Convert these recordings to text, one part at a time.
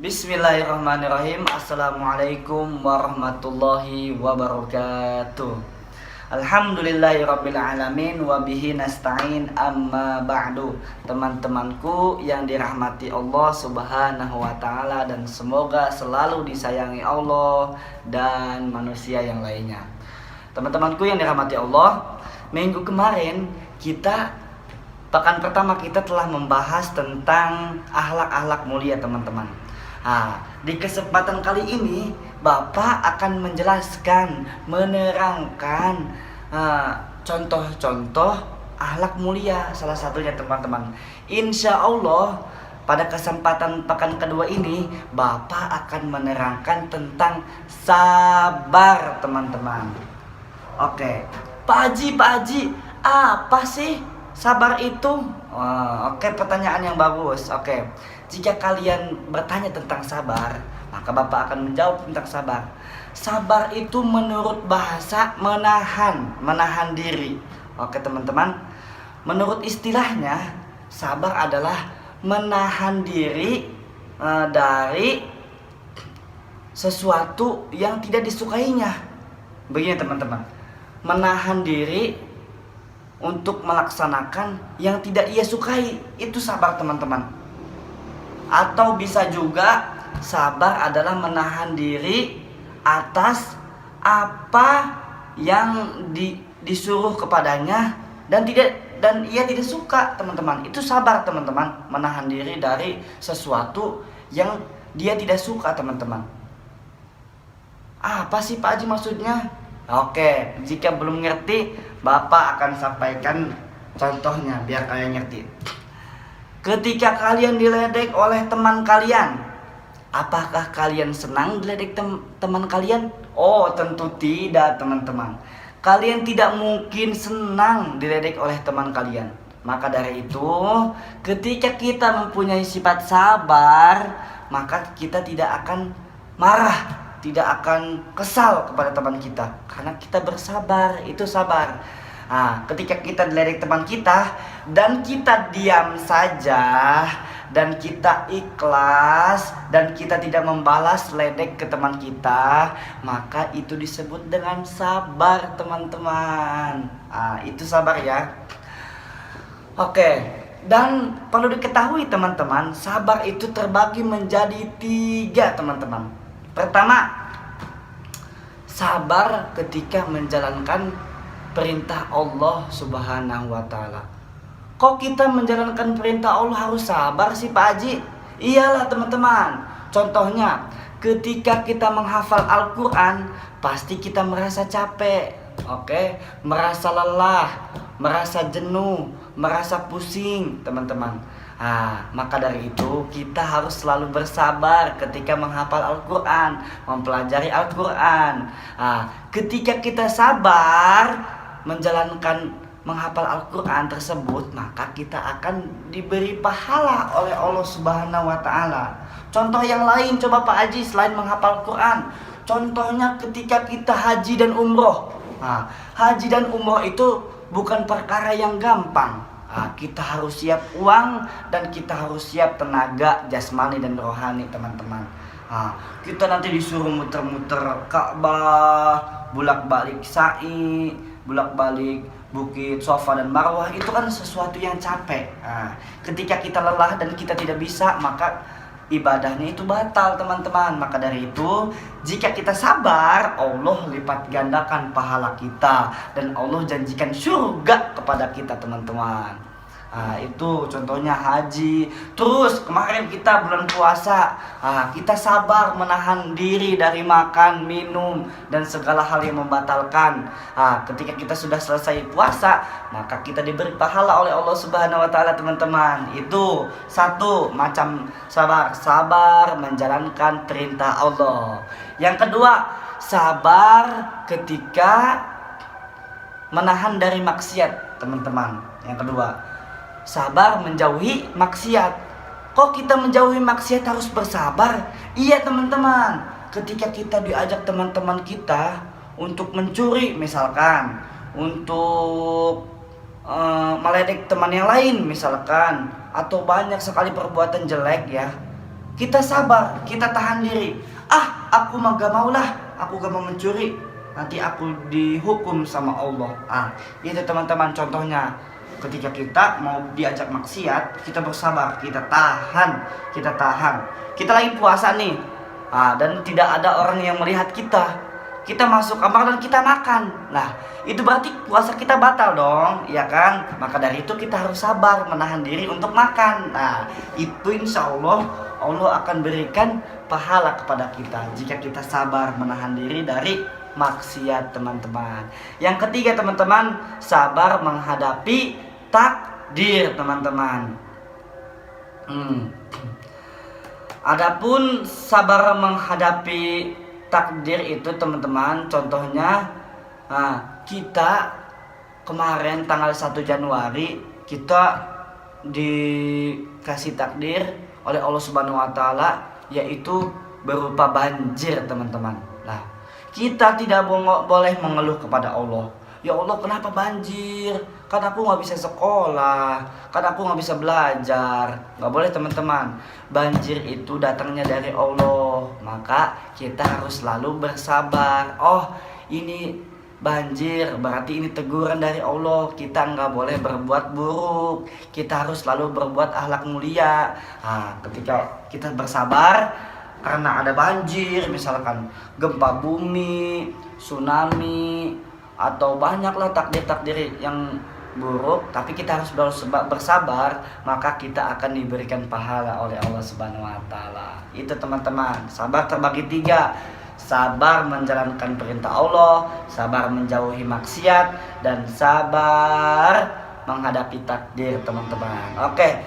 Bismillahirrahmanirrahim. Assalamualaikum warahmatullahi wabarakatuh. Alhamdulillahirabbil alamin wa bihi nasta'in amma ba'du. Teman-temanku yang dirahmati Allah Subhanahu wa taala dan semoga selalu disayangi Allah dan manusia yang lainnya. Teman-temanku yang dirahmati Allah, minggu kemarin pekan pertama kita telah membahas tentang akhlak-akhlak mulia, teman-teman. Di kesempatan kali ini Bapak akan menjelaskan, menerangkan contoh-contoh akhlak mulia. Salah satunya, teman-teman, insya Allah pada kesempatan pekan kedua ini Bapak akan menerangkan tentang sabar, teman-teman. Oke, Pak Haji, apa sih sabar itu? Oke, pertanyaan yang bagus. Oke, jika kalian bertanya tentang sabar, maka Bapak akan menjawab tentang sabar. Sabar itu menurut bahasa menahan diri. Oke, teman-teman, menurut istilahnya sabar adalah menahan diri dari sesuatu yang tidak disukainya. Begini, teman-teman, menahan diri untuk melaksanakan yang tidak ia sukai, itu sabar, teman-teman. Atau bisa juga sabar adalah menahan diri atas apa yang disuruh kepadanya dan ia tidak suka, teman-teman. Itu sabar, teman-teman, menahan diri dari sesuatu yang dia tidak suka, teman-teman. Apa sih Pak Haji maksudnya? Oke, jika belum ngerti, Bapak akan sampaikan contohnya biar kalian ngerti. Ketika kalian diledek oleh teman kalian, apakah kalian senang diledek teman kalian? Oh, tentu tidak, teman-teman. Kalian tidak mungkin senang diledek oleh teman kalian. Maka dari itu, ketika kita mempunyai sifat sabar, maka kita tidak akan marah, tidak akan kesal kepada teman kita, karena kita bersabar. Itu sabar. Ketika kita diledek teman kita dan kita diam saja dan kita ikhlas dan kita tidak membalas ledek ke teman kita, maka itu disebut dengan sabar, teman-teman. Itu sabar ya. Oke, dan perlu diketahui, teman-teman, sabar itu terbagi menjadi 3, teman-teman. Pertama, sabar ketika menjalankan perintah Allah Subhanahu wa taala. Kok kita menjalankan perintah Allah harus sabar sih Pak Haji? Iyalah, teman-teman. Contohnya, ketika kita menghafal Al-Quran, pasti kita merasa capek, merasa lelah, merasa jenuh, merasa pusing, teman-teman. Maka dari itu kita harus selalu bersabar ketika menghafal Al-Quran, mempelajari Al-Quran. Ketika kita sabar menjalankan menghafal Al-Quran tersebut, maka kita akan diberi pahala oleh Allah Subhanahu wa taala. Contoh yang lain coba Pak Haji, selain menghafal Quran. Contohnya ketika kita haji dan umroh. Haji dan umroh itu bukan perkara yang gampang. Kita harus siap uang dan kita harus siap tenaga jasmani dan rohani, teman-teman. Kita nanti disuruh muter-muter Ka'bah, bolak-balik sa'i, bolak-balik Bukit Safa dan Marwah. Itu kan sesuatu yang capek. Ketika kita lelah dan kita tidak bisa, maka ibadahnya itu batal, teman-teman. Maka dari itu, jika kita sabar, Allah lipat gandakan pahala kita dan Allah janjikan surga kepada kita, teman-teman. Itu contohnya haji. Terus kemarin kita bulan puasa, kita sabar menahan diri dari makan, minum, dan segala hal yang membatalkan. Ketika kita sudah selesai puasa, maka kita diberi pahala oleh Allah Subhanahu wa taala, teman-teman. Itu satu macam sabar menjalankan perintah Allah. Yang kedua, sabar ketika menahan dari maksiat, teman-teman. Yang kedua, sabar menjauhi maksiat. Kok kita menjauhi maksiat harus bersabar? Iya, teman-teman. Ketika kita diajak teman-teman kita untuk mencuri, misalkan, untuk meledek teman yang lain, misalkan, atau banyak sekali perbuatan jelek ya, kita sabar, kita tahan diri. Aku mah gak maulah, aku gak mau mencuri, nanti aku dihukum sama Allah. Itu teman-teman contohnya. Ketika kita mau diajak maksiat, kita bersabar, kita tahan. Kita lagi puasa nih, dan tidak ada orang yang melihat kita. Kita masuk kamar dan kita makan. Nah, itu berarti puasa kita batal dong, ya kan? Maka dari itu kita harus sabar, menahan diri untuk makan. Nah, itu insya Allah akan berikan pahala kepada kita jika kita sabar menahan diri dari maksiat, teman-teman. Yang ketiga, teman-teman, sabar menghadapi takdir, teman-teman. Adapun sabar menghadapi takdir itu, teman-teman, contohnya kita kemarin tanggal 1 Januari kita dikasih takdir oleh Allah Subhanahu wa taala, yaitu berupa banjir, teman-teman. Nah, kita tidak boleh mengeluh kepada Allah. Ya Allah, kenapa banjir? Kan aku gak bisa sekolah, kan aku gak bisa belajar. Gak boleh, teman-teman. Banjir itu datangnya dari Allah, maka kita harus selalu bersabar. Ini banjir, berarti ini teguran dari Allah. Kita nggak boleh berbuat buruk, kita harus selalu berbuat akhlak mulia. Ketika kita bersabar karena ada banjir, misalkan gempa bumi, tsunami, atau banyaklah takdir-takdir yang buruk, tapi kita harus bersabar, maka kita akan diberikan pahala oleh Allah Subhanahu wa taala. Itu, teman-teman. Sabar terbagi 3. Sabar menjalankan perintah Allah, sabar menjauhi maksiat, dan sabar menghadapi takdir, teman-teman. Oke,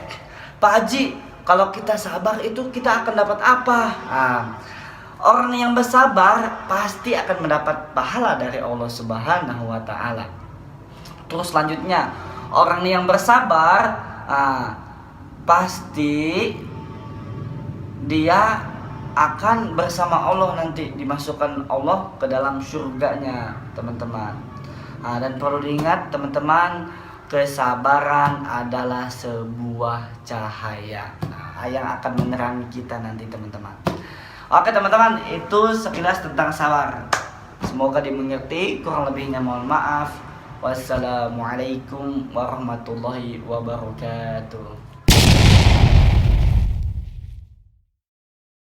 Pak Haji, kalau kita sabar itu kita akan dapat apa? Orang yang bersabar pasti akan mendapat pahala dari Allah Subhanahu wa taala. Terus selanjutnya, orang yang bersabar pasti dia akan bersama Allah, nanti dimasukkan Allah ke dalam surganya, teman-teman. Dan perlu diingat, teman-teman, kesabaran adalah sebuah cahaya yang akan menerangi kita nanti, teman-teman. Oke, teman-teman, itu sekilas tentang sabar. Semoga dimengerti, kurang lebihnya mohon maaf. Wassalamualaikum warahmatullahi wabarakatuh.